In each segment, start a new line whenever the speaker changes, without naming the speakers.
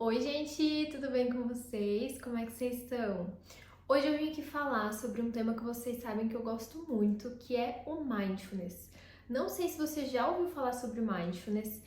Oi, gente, tudo bem com vocês? Como é que vocês estão? Hoje eu vim aqui falar sobre um tema que vocês sabem que eu gosto muito, que é o mindfulness. Não sei se você já ouviu falar sobre mindfulness,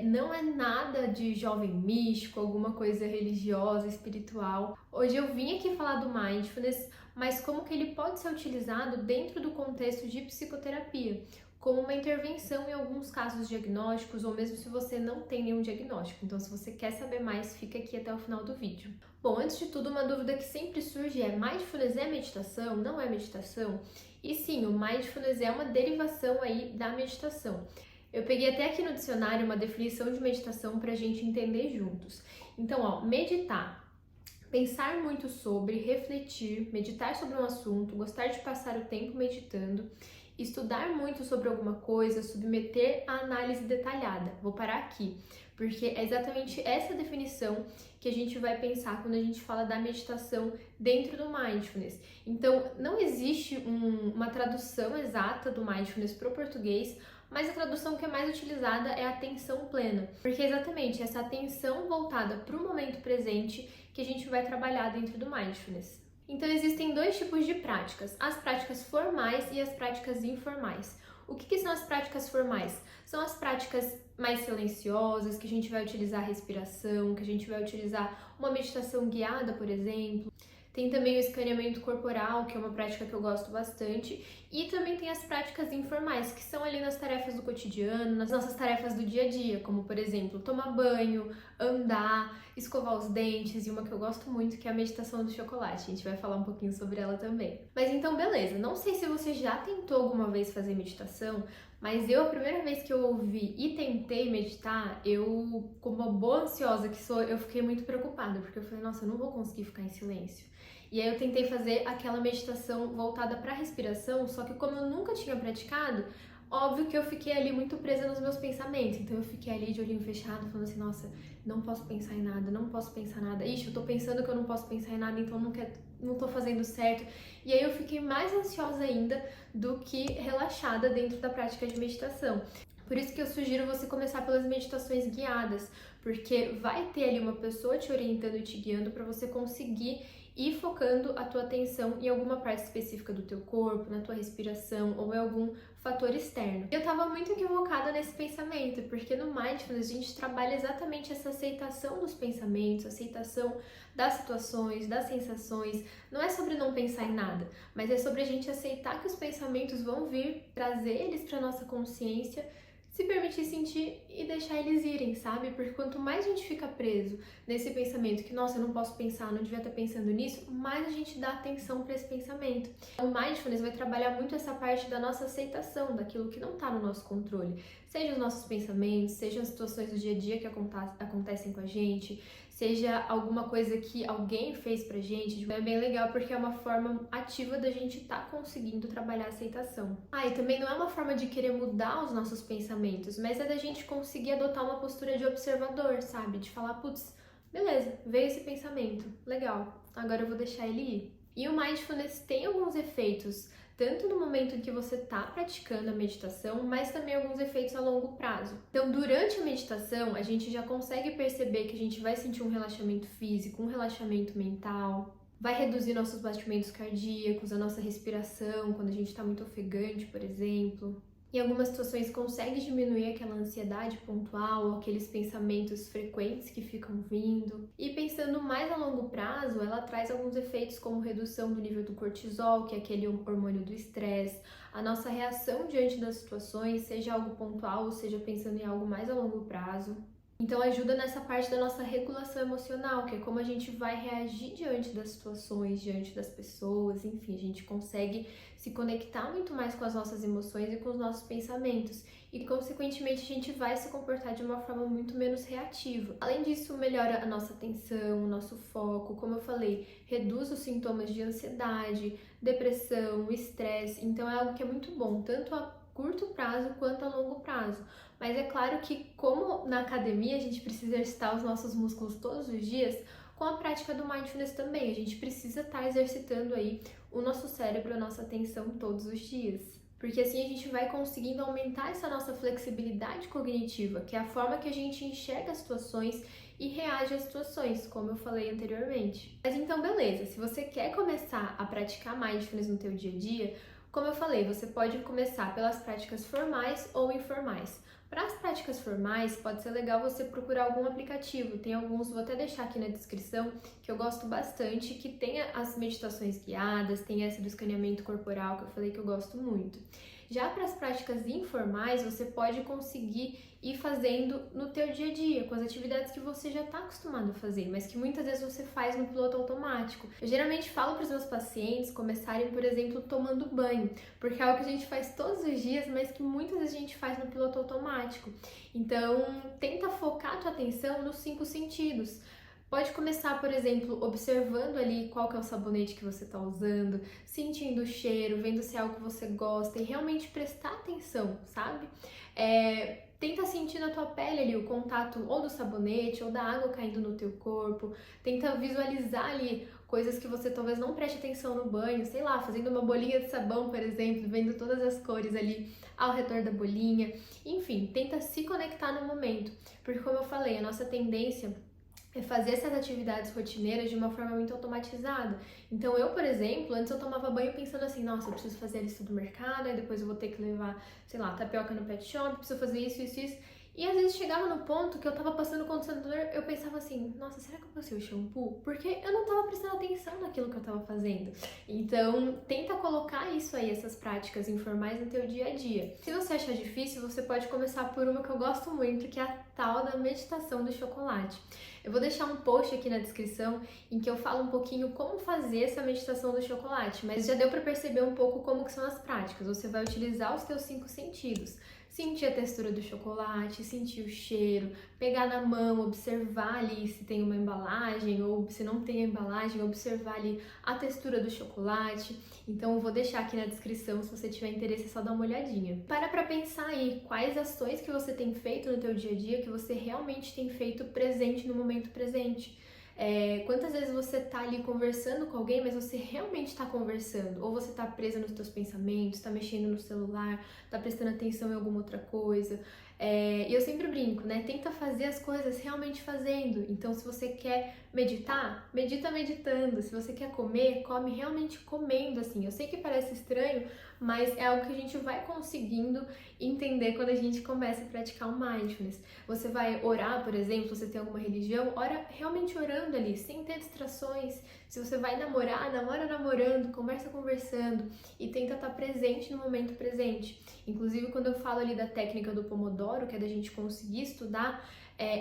não é nada de jovem místico, alguma coisa religiosa, espiritual. Hoje eu vim aqui falar do mindfulness, mas como que ele pode ser utilizado dentro do contexto de psicoterapia, como uma intervenção em alguns casos diagnósticos, ou mesmo se você não tem nenhum diagnóstico. Então, se você quer saber mais, fica aqui até o final do vídeo. Bom, antes de tudo, uma dúvida que sempre surge é: mindfulness é meditação? Não é meditação? E sim, o mindfulness é uma derivação aí da meditação. Eu peguei até aqui no dicionário uma definição de meditação para a gente entender juntos. Então, meditar. Pensar muito sobre, refletir, meditar sobre um assunto, gostar de passar o tempo meditando, estudar muito sobre alguma coisa, submeter a análise detalhada. Vou parar aqui, porque é exatamente essa definição que a gente vai pensar quando a gente fala da meditação dentro do mindfulness. Então, não existe uma tradução exata do mindfulness para o português, mas a tradução que é mais utilizada é atenção plena, porque é exatamente essa atenção voltada para o momento presente que a gente vai trabalhar dentro do mindfulness. Então existem dois tipos de práticas, as práticas formais e as práticas informais. O que são as práticas formais? São as práticas mais silenciosas, que a gente vai utilizar a respiração, que a gente vai utilizar uma meditação guiada, por exemplo. Tem também o escaneamento corporal, que é uma prática que eu gosto bastante, e também tem as práticas informais, que são ali nas tarefas do cotidiano, nas nossas tarefas do dia a dia, como por exemplo, tomar banho, andar, escovar os dentes, e uma que eu gosto muito, que é a meditação do chocolate. A gente vai falar um pouquinho sobre ela também. Mas então, beleza, não sei se você já tentou alguma vez fazer meditação, mas a primeira vez que eu ouvi e tentei meditar, como uma boa ansiosa que sou, eu fiquei muito preocupada, porque eu falei, nossa, eu não vou conseguir ficar em silêncio. E aí eu tentei fazer aquela meditação voltada para a respiração, só que como eu nunca tinha praticado, óbvio que eu fiquei ali muito presa nos meus pensamentos. Então eu fiquei ali de olhinho fechado, falando assim, nossa, não posso pensar em nada, não posso pensar em nada. Ixi, eu tô pensando que eu não posso pensar em nada, então não tô fazendo certo. E aí eu fiquei mais ansiosa ainda do que relaxada dentro da prática de meditação. Por isso que eu sugiro você começar pelas meditações guiadas, porque vai ter ali uma pessoa te orientando e te guiando para você conseguir ir focando a tua atenção em alguma parte específica do teu corpo, na tua respiração ou em algum fator externo. Eu tava muito equivocada nesse pensamento, porque no Mindfulness a gente trabalha exatamente essa aceitação dos pensamentos, aceitação das situações, das sensações. Não é sobre não pensar em nada, mas é sobre a gente aceitar que os pensamentos vão vir, trazer eles para nossa consciência, se permitir sentir e deixar eles irem, sabe? Porque quanto mais a gente fica preso nesse pensamento que, nossa, eu não posso pensar, não devia estar pensando nisso, mais a gente dá atenção para esse pensamento. O Mindfulness vai trabalhar muito essa parte da nossa aceitação, daquilo que não está no nosso controle. Seja os nossos pensamentos, sejam as situações do dia a dia que acontecem com a gente, seja alguma coisa que alguém fez pra gente. É bem legal porque é uma forma ativa da gente estar conseguindo trabalhar a aceitação. E também não é uma forma de querer mudar os nossos pensamentos, mas é da gente conseguir adotar uma postura de observador, sabe? De falar, putz, beleza, veio esse pensamento, legal, agora eu vou deixar ele ir. E o Mindfulness tem alguns efeitos, tanto no momento em que você está praticando a meditação, mas também alguns efeitos a longo prazo. Então, durante a meditação, a gente já consegue perceber que a gente vai sentir um relaxamento físico, um relaxamento mental, vai reduzir nossos batimentos cardíacos, a nossa respiração, quando a gente está muito ofegante, por exemplo. Em algumas situações consegue diminuir aquela ansiedade pontual, aqueles pensamentos frequentes que ficam vindo. E pensando mais a longo prazo, ela traz alguns efeitos como redução do nível do cortisol, que é aquele hormônio do estresse, a nossa reação diante das situações, seja algo pontual ou seja pensando em algo mais a longo prazo. Então ajuda nessa parte da nossa regulação emocional, que é como a gente vai reagir diante das situações, diante das pessoas, enfim, a gente consegue se conectar muito mais com as nossas emoções e com os nossos pensamentos e, consequentemente, a gente vai se comportar de uma forma muito menos reativa. Além disso, melhora a nossa atenção, o nosso foco, como eu falei, reduz os sintomas de ansiedade, depressão, estresse, então é algo que é muito bom, tanto a curto prazo quanto a longo prazo. Mas é claro que, como na academia a gente precisa exercitar os nossos músculos todos os dias, com a prática do mindfulness também, a gente precisa estar exercitando aí o nosso cérebro, a nossa atenção todos os dias. Porque assim a gente vai conseguindo aumentar essa nossa flexibilidade cognitiva, que é a forma que a gente enxerga as situações e reage às situações, como eu falei anteriormente. Mas então, beleza, se você quer começar a praticar mindfulness no teu dia a dia, como eu falei, você pode começar pelas práticas formais ou informais. Para as práticas formais, pode ser legal você procurar algum aplicativo. Tem alguns, vou até deixar aqui na descrição, que eu gosto bastante, que tem as meditações guiadas, tem essa do escaneamento corporal, que eu falei que eu gosto muito. Já para as práticas informais, você pode conseguir ir fazendo no teu dia a dia, com as atividades que você já está acostumado a fazer, mas que muitas vezes você faz no piloto automático. Eu geralmente falo para os meus pacientes começarem, por exemplo, tomando banho, porque é algo que a gente faz todos os dias, mas que muitas vezes a gente faz no piloto automático. Então, tenta focar a tua atenção nos 5 sentidos. Pode começar, por exemplo, observando ali qual que é o sabonete que você está usando, sentindo o cheiro, vendo se é algo que você gosta e realmente prestar atenção, sabe? Tenta sentir na tua pele ali o contato ou do sabonete ou da água caindo no teu corpo. Tenta visualizar ali coisas que você talvez não preste atenção no banho, sei lá, fazendo uma bolinha de sabão, por exemplo, vendo todas as cores ali ao redor da bolinha. Enfim, tenta se conectar no momento, porque como eu falei, a nossa tendência é fazer essas atividades rotineiras de uma forma muito automatizada. Então eu, por exemplo, antes eu tomava banho pensando assim, nossa, eu preciso fazer a lista do mercado, aí depois eu vou ter que levar, sei lá, tapioca no pet shop, preciso fazer isso. E às vezes chegava no ponto que eu tava passando o condicionador, eu pensava assim, nossa, será que eu passei o shampoo? Porque eu não tava prestando atenção naquilo que eu tava fazendo. Então, tenta colocar isso aí, essas práticas informais no teu dia a dia. Se você achar difícil, você pode começar por uma que eu gosto muito, que é a tal da meditação do chocolate. Eu vou deixar um post aqui na descrição em que eu falo um pouquinho como fazer essa meditação do chocolate, mas já deu para perceber um pouco como que são as práticas. Você vai utilizar os teus 5 sentidos. Sentir a textura do chocolate, sentir o cheiro, pegar na mão, observar ali se tem uma embalagem ou se não tem a embalagem, observar ali a textura do chocolate. Então eu vou deixar aqui na descrição, se você tiver interesse, é só dar uma olhadinha. Para pensar aí quais ações que você tem feito no teu dia a dia que você realmente tem feito presente no momento presente. Quantas vezes você tá ali conversando com alguém, mas você realmente está conversando? Ou você tá presa nos teus pensamentos, tá mexendo no celular, tá prestando atenção em alguma outra coisa? E eu sempre brinco, né? Tenta fazer as coisas realmente fazendo. Então, se você quer meditar, medita meditando. Se você quer comer, come realmente comendo, assim. Eu sei que parece estranho, mas é algo que a gente vai conseguindo entender quando a gente começa a praticar o mindfulness. Você vai orar, por exemplo, se você tem alguma religião, ora realmente orando ali, sem ter distrações. Se você vai namorar, namora namorando, conversa conversando e tenta estar presente no momento presente. Inclusive, quando eu falo ali da técnica do Pomodoro, que é da gente conseguir estudar,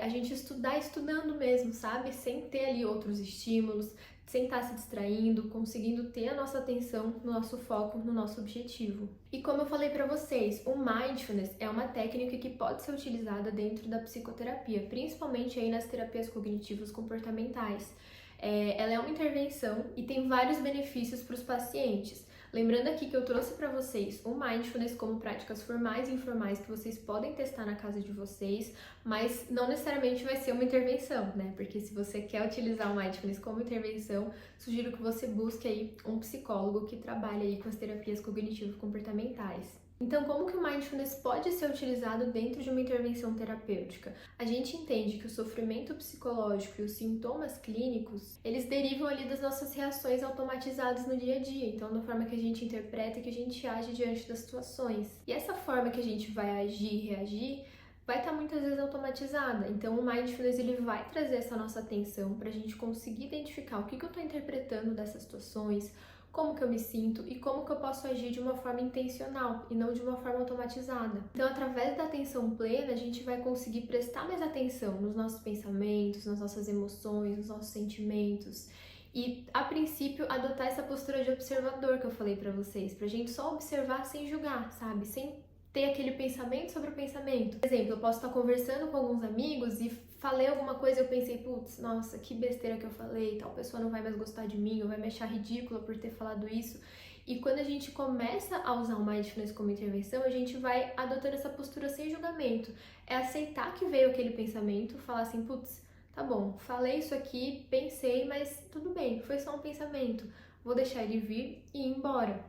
a gente estudar estudando mesmo, sabe? Sem ter ali outros estímulos, sem estar se distraindo, conseguindo ter a nossa atenção no nosso foco, no nosso objetivo. E como eu falei para vocês, o mindfulness é uma técnica que pode ser utilizada dentro da psicoterapia, principalmente aí nas terapias cognitivas comportamentais. Ela é uma intervenção e tem vários benefícios para os pacientes. Lembrando aqui que eu trouxe para vocês o mindfulness como práticas formais e informais que vocês podem testar na casa de vocês, mas não necessariamente vai ser uma intervenção, né? Porque se você quer utilizar o mindfulness como intervenção, sugiro que você busque aí um psicólogo que trabalhe aí com as terapias cognitivo-comportamentais. Então, como que o mindfulness pode ser utilizado dentro de uma intervenção terapêutica? A gente entende que o sofrimento psicológico e os sintomas clínicos, eles derivam ali das nossas reações automatizadas no dia a dia, então da forma que a gente interpreta e que a gente age diante das situações. E essa forma que a gente vai agir e reagir vai estar muitas vezes automatizada. Então o mindfulness ele vai trazer essa nossa atenção para a gente conseguir identificar o que eu estou interpretando dessas situações, como que eu me sinto e como que eu posso agir de uma forma intencional e não de uma forma automatizada. Então, através da atenção plena, a gente vai conseguir prestar mais atenção nos nossos pensamentos, nas nossas emoções, nos nossos sentimentos e, a princípio, adotar essa postura de observador que eu falei pra vocês, pra gente só observar sem julgar, sabe? Sem ter aquele pensamento sobre o pensamento. Por exemplo, eu posso estar conversando com alguns amigos e falei alguma coisa e eu pensei, putz, nossa, que besteira que eu falei, tal pessoa não vai mais gostar de mim, ou vai me achar ridícula por ter falado isso. E quando a gente começa a usar o mindfulness como intervenção, a gente vai adotando essa postura sem julgamento. É aceitar que veio aquele pensamento, falar assim, putz, tá bom, falei isso aqui, pensei, mas tudo bem, foi só um pensamento. Vou deixar ele vir e ir embora.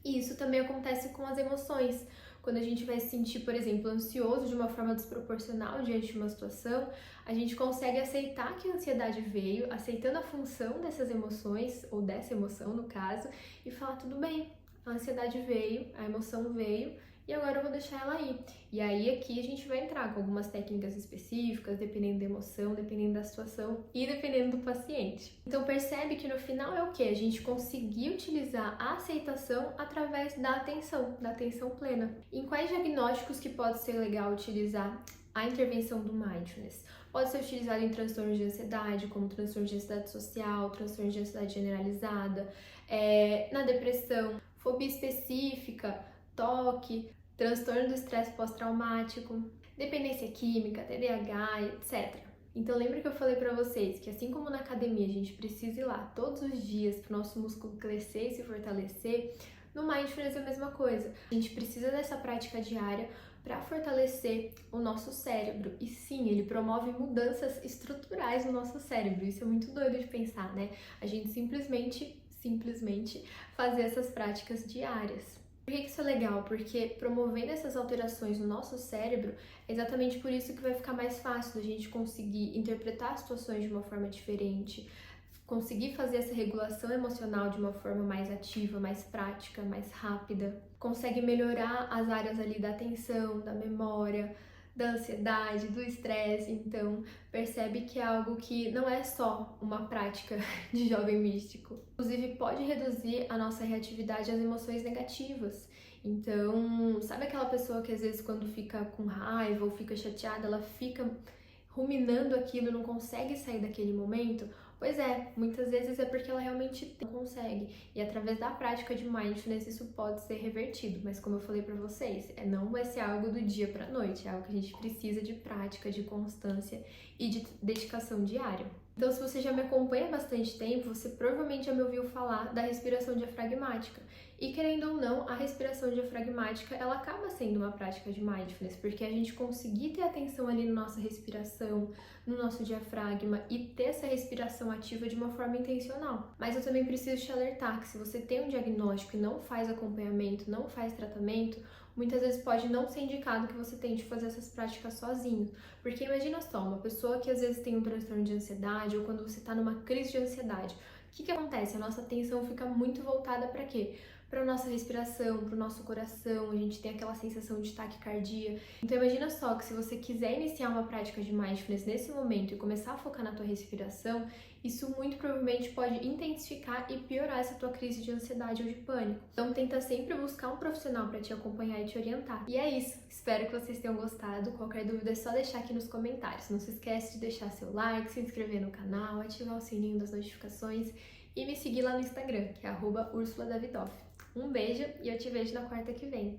E isso também acontece com as emoções. quando a gente vai se sentir, por exemplo, ansioso de uma forma desproporcional diante de uma situação, a gente consegue aceitar que a ansiedade veio, aceitando a função dessas emoções, ou dessa emoção no caso, e falar: tudo bem, a ansiedade veio, a emoção veio, e agora eu vou deixar ela aí. E aí aqui a gente vai entrar com algumas técnicas específicas, dependendo da emoção, dependendo da situação e dependendo do paciente. Então percebe que no final é o que? A gente conseguir utilizar a aceitação através da atenção plena. Em quais diagnósticos que pode ser legal utilizar a intervenção do mindfulness? Pode ser utilizado em transtornos de ansiedade, como transtorno de ansiedade social, transtorno de ansiedade generalizada, na depressão, fobia específica, toque, transtorno do estresse pós-traumático, dependência química, TDAH, etc. Então lembra que eu falei para vocês que assim como na academia a gente precisa ir lá todos os dias para o nosso músculo crescer e se fortalecer, no mindfulness é a mesma coisa. A gente precisa dessa prática diária para fortalecer o nosso cérebro. E sim, ele promove mudanças estruturais no nosso cérebro. Isso é muito doido de pensar, né? A gente simplesmente fazer essas práticas diárias. Por que isso é legal? Porque promovendo essas alterações no nosso cérebro, é exatamente por isso que vai ficar mais fácil da gente conseguir interpretar as situações de uma forma diferente, conseguir fazer essa regulação emocional de uma forma mais ativa, mais prática, mais rápida, consegue melhorar as áreas ali da atenção, da memória, da ansiedade, do estresse. Então, percebe que é algo que não é só uma prática de jovem místico. Inclusive, pode reduzir a nossa reatividade às emoções negativas. Então, sabe aquela pessoa que às vezes quando fica com raiva ou fica chateada, ela fica ruminando aquilo, não consegue sair daquele momento? Pois é, muitas vezes é porque ela realmente não consegue. E através da prática de mindfulness isso pode ser revertido. Mas como eu falei pra vocês, não vai ser algo do dia pra noite. É algo que a gente precisa de prática, de constância e de dedicação diária. Então, se você já me acompanha há bastante tempo, você provavelmente já me ouviu falar da respiração diafragmática. E querendo ou não, a respiração diafragmática, ela acaba sendo uma prática de mindfulness, porque a gente conseguir ter atenção ali na nossa respiração, no nosso diafragma e ter essa respiração ativa de uma forma intencional. Mas eu também preciso te alertar que se você tem um diagnóstico e não faz acompanhamento, não faz tratamento, muitas vezes pode não ser indicado que você tente fazer essas práticas sozinho. Porque imagina só, uma pessoa que às vezes tem um transtorno de ansiedade ou quando você está numa crise de ansiedade, o que acontece? A nossa atenção fica muito voltada para quê? Para a nossa respiração, para o nosso coração, a gente tem aquela sensação de taquicardia. Então imagina só que se você quiser iniciar uma prática de mindfulness nesse momento e começar a focar na tua respiração, isso muito provavelmente pode intensificar e piorar essa tua crise de ansiedade ou de pânico. Então tenta sempre buscar um profissional para te acompanhar e te orientar. E é isso, espero que vocês tenham gostado. Qualquer dúvida é só deixar aqui nos comentários. Não se esquece de deixar seu like, se inscrever no canal, ativar o sininho das notificações e me seguir lá no Instagram, que é @UrsulaDavidoff. Um beijo e eu te vejo na quarta que vem.